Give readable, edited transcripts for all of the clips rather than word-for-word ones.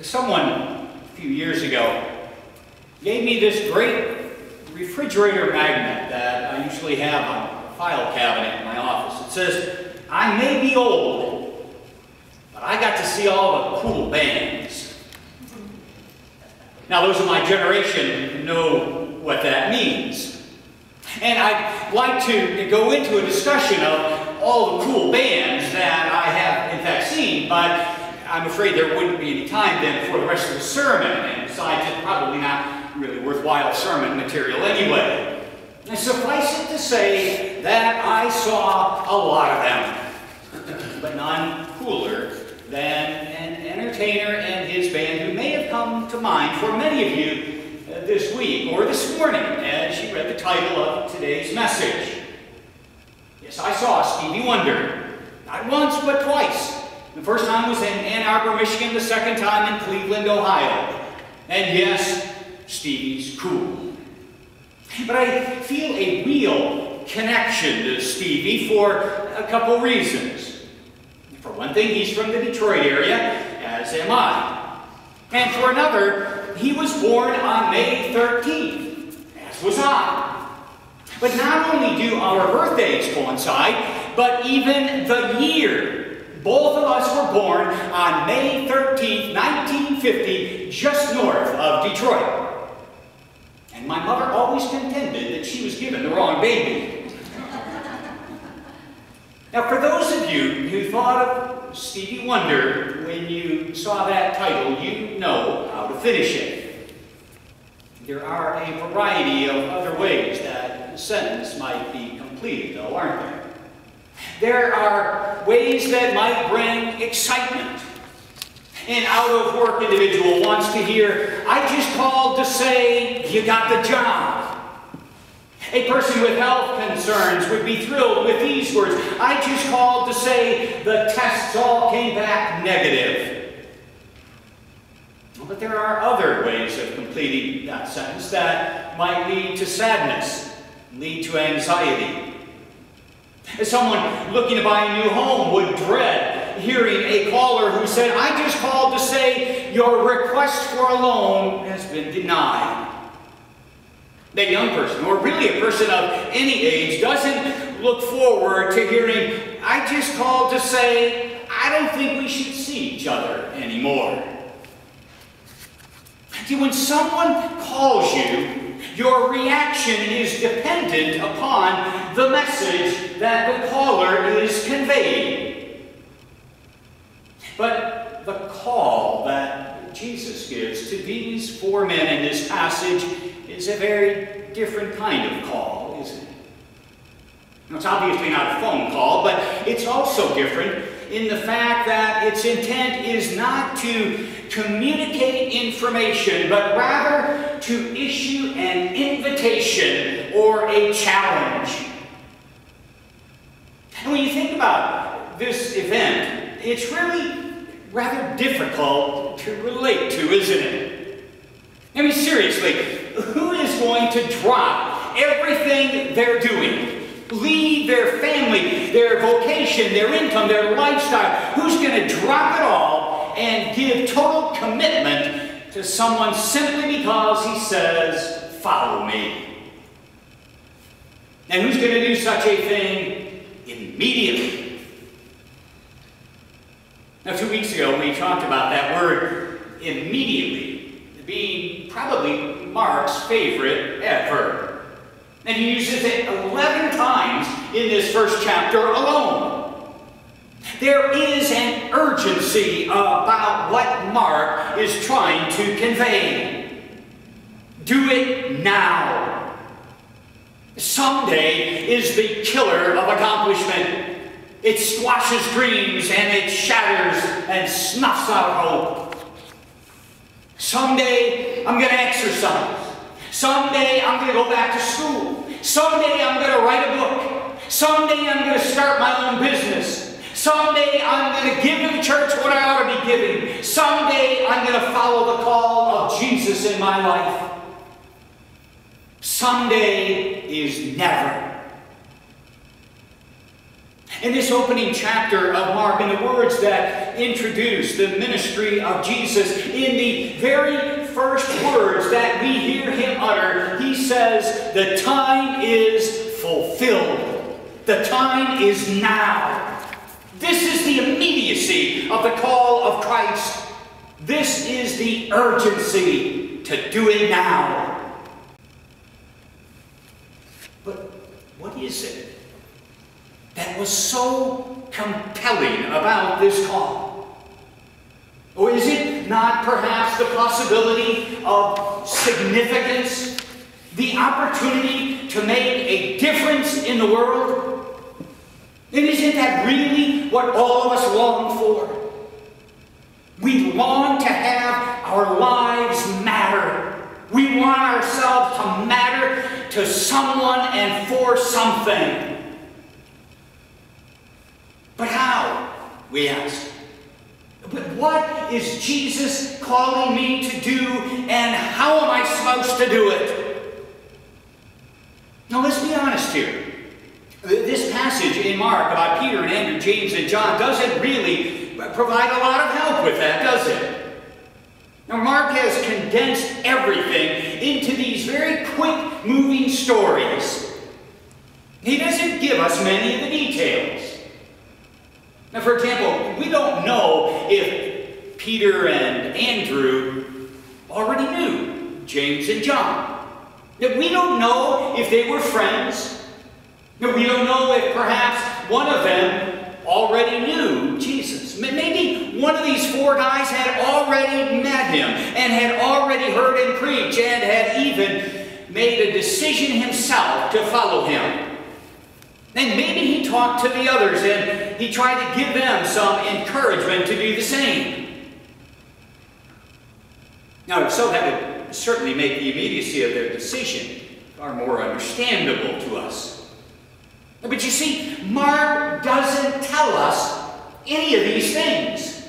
Someone a few years ago gave me this great refrigerator magnet that I usually have on a file cabinet in my office. It says, "I may be old, but I got to see all the cool bands." Now, those of my generation know what that means. And I'd like to go into a discussion of all the cool bands that I have, in fact, seen, but I'm afraid there wouldn't be any time then for the rest of the sermon, and besides, it's probably not really worthwhile sermon material anyway. And suffice it to say that I saw a lot of them, but none cooler than an entertainer and his band who may have come to mind for many of you this week or this morning as you read the title of today's message. Yes, I saw Stevie Wonder, not once but twice. The first time was in Ann Arbor, Michigan, the second time in Cleveland, Ohio. And yes, Stevie's cool. But I feel a real connection to Stevie for a couple reasons. For one thing, he's from the Detroit area, as am I. And for another, he was born on May 13th, as was I. But not only do our birthdays coincide, but even the year. Both of us were born on May 13th, 1950, just north of Detroit. And my mother always contended that she was given the wrong baby. Now, for those of you who thought of Stevie Wonder when you saw that title, you know how to finish it. There are a variety of other ways that the sentence might be completed, though, aren't there? There are ways that might bring excitement. An out-of-work individual wants to hear, "I just called to say you got the job." A person with health concerns would be thrilled with these words, "I just called to say the tests all came back negative." But there are other ways of completing that sentence that might lead to sadness, lead to anxiety. Someone looking to buy a new home would dread hearing a caller who said, "I just called to say your request for a loan has been denied." That young person, or really a person of any age, doesn't look forward to hearing, "I just called to say I don't think we should see each other anymore." See, when someone calls you, your reaction is dependent upon the message that the caller is conveying. But the call that Jesus gives to these four men in this passage is a very different kind of call, isn't it? Now, it's obviously not a phone call, but it's also different in the fact that its intent is not to communicate information, but rather to issue an invitation or a challenge. And when you think about this event, it's really rather difficult to relate to, isn't it? I mean, seriously, who is going to drop everything they're doing? Leave their family, their vocation, their income, their lifestyle? Who's going to drop it all and give total commitment to someone simply because he says, "Follow me"? And who's going to do such a thing immediately? Now, 2 weeks ago, we talked about that word immediately being probably Mark's favorite adverb. And he uses it 11 times in this first chapter alone. There is an urgency about what Mark is trying to convey. Do it now. Someday is the killer of accomplishment. It squashes dreams and it shatters and snuffs out hope. Someday I'm going to exercise. Someday I'm going to go back to school. Someday I'm going to write a book. Someday I'm going to start my own business. Someday I'm going to give to the church what I ought to be giving. Someday I'm going to follow the call of Jesus in my life. Someday is never. In this opening chapter of Mark, in the words that introduce the ministry of Jesus, in the very first words that we hear him utter, he says, "The time is fulfilled. The time is now." This is the immediacy of the call of Christ. This is the urgency to do it now. But what is it that was so compelling about this call? Or is it not perhaps the possibility of significance, the opportunity to make a difference in the world? And isn't that really what all of us long for? We long to have our lives matter. We want ourselves to matter to someone and for something. But how, we ask? But what is Jesus calling me to do, and how am I supposed to do it? Now let's be honest here. This passage in Mark about Peter and Andrew, James and John doesn't really provide a lot of help with that, does it? Now Mark has condensed everything into these very quick moving stories. He doesn't give us many of the details. Now, for example, we don't know if Peter and Andrew already knew James and John. Now, we don't know if they were friends. Now, we don't know if perhaps one of them already knew Jesus. Maybe one of these four guys had already met him and had already heard him preach and had even made a decision himself to follow him. And maybe he talked to the others and he tried to give them some encouragement to do the same. Now, so that would certainly make the immediacy of their decision far more understandable to us. But you see, Mark doesn't tell us any of these things.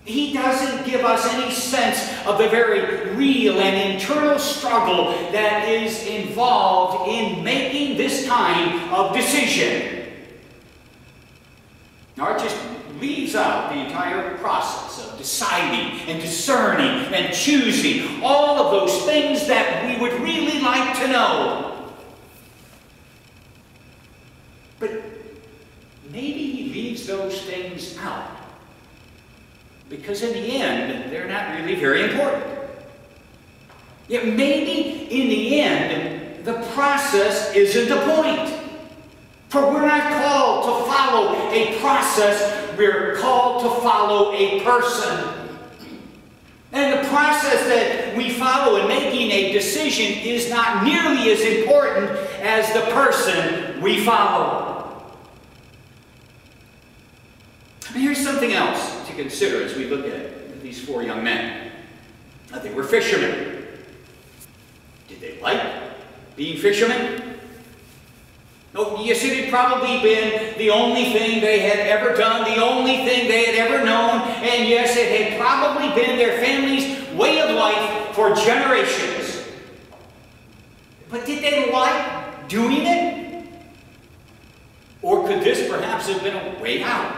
He doesn't give us any sense of the very real and internal struggle that is involved in making this kind of decision. Mark just leaves out the entire process of deciding and discerning and choosing all of those things that we would really like to know. But maybe he leaves those things out because in the end, they're not really very important. Yet maybe in the end, the process isn't the point. For we're not called to follow a process, we're called to follow a person. And the process that we follow in making a decision is not nearly as important as the person we follow. And here's something else to consider as we look at these four young men. They were fishermen. Did they like being fishermen? No, yes, it had probably been the only thing they had ever done, the only thing they had ever known, and yes, it had probably been their family's way of life for generations. But did they like doing it? Or could this perhaps have been a way out?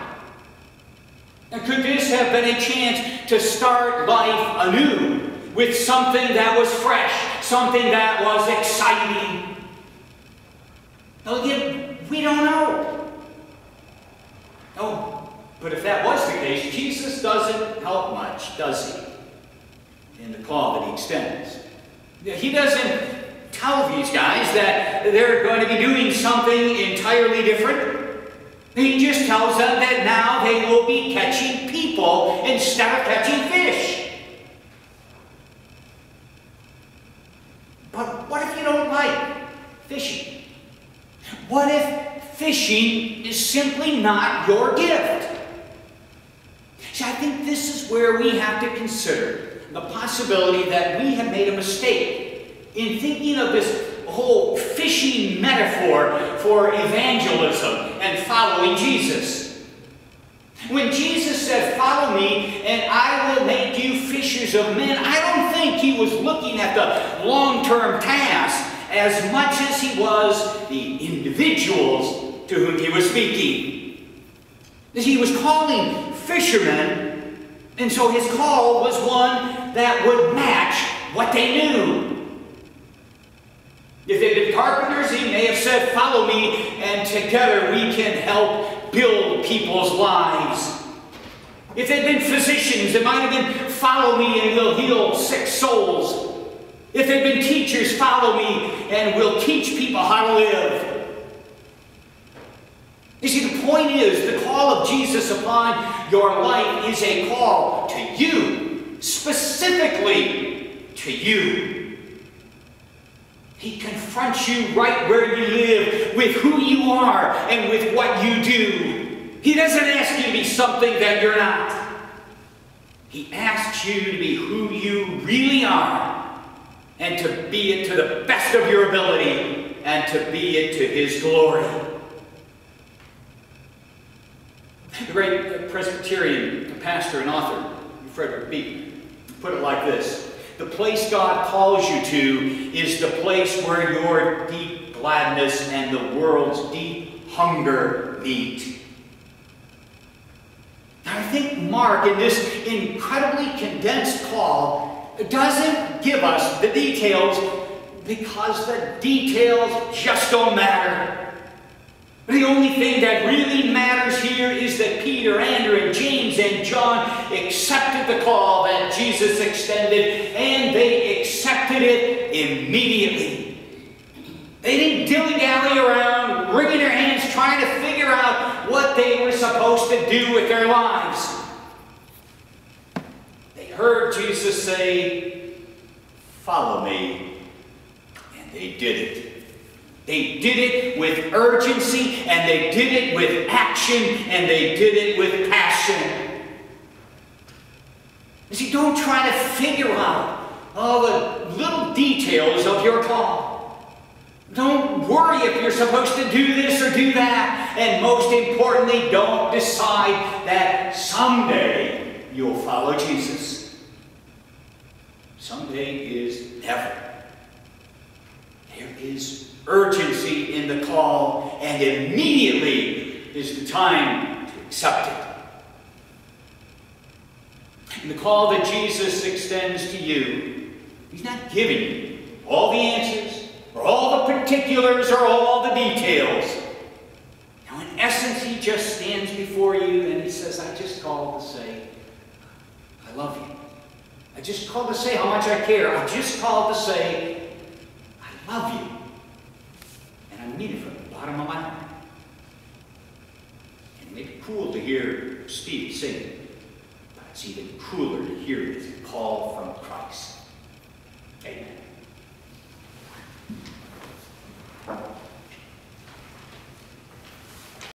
And could this have been a chance to start life anew with something that was fresh, something that was exciting? Now again, we don't know. No, but if that was the case, Jesus doesn't help much, does he? In the call that he extends. He doesn't tell these guys that they're going to be doing something entirely different. He just tells them that now they will be catching people instead of catching fish. But what if you don't like fishing? What if fishing is simply not your gift? See, I think this is where we have to consider the possibility that we have made a mistake in thinking of this whole fishing metaphor for evangelism and following Jesus. When Jesus said, "Follow me and I will make you fishers of men," I don't think he was looking at the long-term task as much as he was the individuals to whom he was speaking. He was calling fishermen, and so his call was one that would match what they knew. If they'd been carpenters, he may have said, "Follow me, and together we can help build people's lives." If they'd been physicians, it might have been, "Follow me and we'll heal sick souls." If they'd been teachers, "Follow me and we'll teach people how to live." You see, the point is, the call of Jesus upon your life is a call to you, specifically to you. He confronts you right where you live, with who you are and with what you do. He doesn't ask you to be something that you're not. He asks you to be who you really are, and to be it to the best of your ability, and to be it to His glory. The great Presbyterian pastor and author, Frederick Beaton, put it like this: the place God calls you to is the place where your deep gladness and the world's deep hunger meet. Now, I think Mark, in this incredibly condensed call, doesn't give us the details because the details just don't matter. The only thing that really matters here is that Peter, Andrew, and James, and John accepted the call that Jesus extended, and they accepted it immediately. They didn't dilly-dally around, wringing their hands, trying to figure out what they were supposed to do with their lives. They heard Jesus say, "Follow me," and they did it. They did it with urgency, and they did it with action, and they did it with passion. You see, don't try to figure out all the little details of your call. Don't worry if you're supposed to do this or do that. And most importantly, don't decide that someday you'll follow Jesus. Someday is never. There is urgency in the call, and immediately is the time to accept it. And the call that Jesus extends to you, He's not giving you all the answers, or all the particulars, or all the details. Now, in essence, He just stands before you and He says, "I just called to say, I love you. I just called to say how much I care. I just called to say, I love you. And I mean it from the bottom of my heart." And it may be cool to hear Steve sing, but it's even cooler to hear it as a call from Christ. Amen.